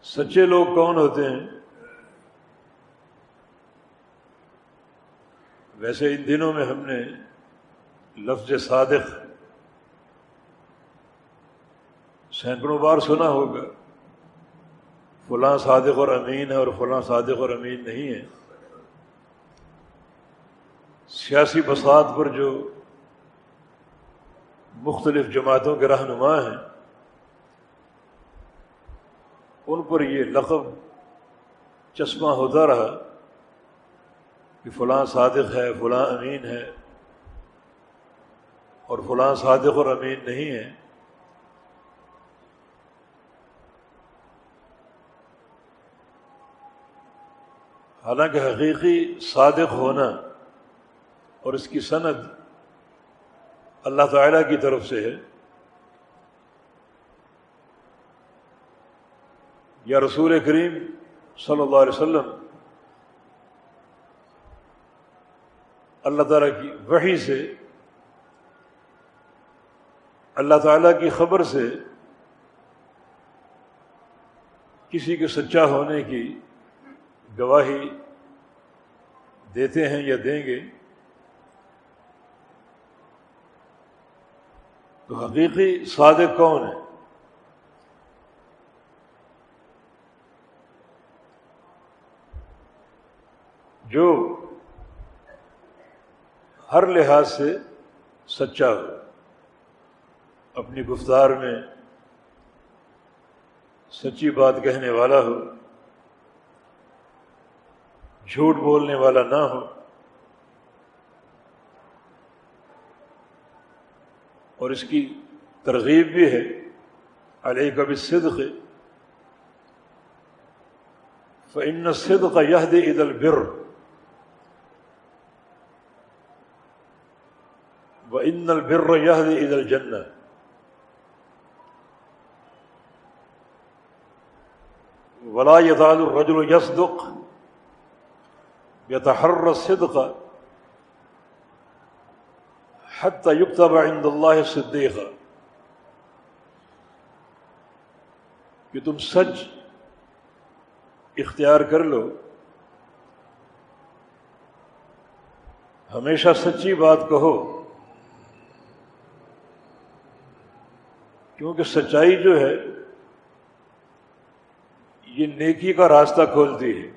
سچے لوگ کون ہوتے ہیں؟ ویسے ان دنوں میں ہم نے لفظ صادق سینکڑوں بار سنا ہوگا، فلاں صادق اور امین ہے اور فلاں صادق اور امین نہیں ہے۔ سیاسی بساط پر جو مختلف جماعتوں کے رہنما ہیں ان پر یہ لقب چسپاں ہوتا رہا کہ فلاں صادق ہے، فلاں امین ہے اور فلاں صادق اور امین نہیں ہے۔ حالانکہ حقیقی صادق ہونا اور اس کی سند اللہ تعالیٰ کی طرف سے ہے، یا رسول کریم صلی اللہ علیہ وسلم اللہ تعالیٰ کی وحی سے، اللہ تعالیٰ کی خبر سے کسی کے سچا ہونے کی گواہی دیتے ہیں یا دیں گے، تو حقیقی صادق کون ہے؟ جو ہر لحاظ سے سچا ہو، اپنی گفتار میں سچی بات کہنے والا ہو، جھوٹ بولنے والا نہ ہو، اور اس کی ترغیب بھی ہے علیک بالصدق فإن الصدق یہدی الی البر وإن البر یہدی الی الجنہ۔ ولا یزال الرجل یصدق یتحری الصدق حتی یکتب عند اللہ صدیقا، کہ تم سچ اختیار کر لو، ہمیشہ سچی بات کہو، کیونکہ سچائی جو ہے یہ نیکی کا راستہ کھولتی ہے۔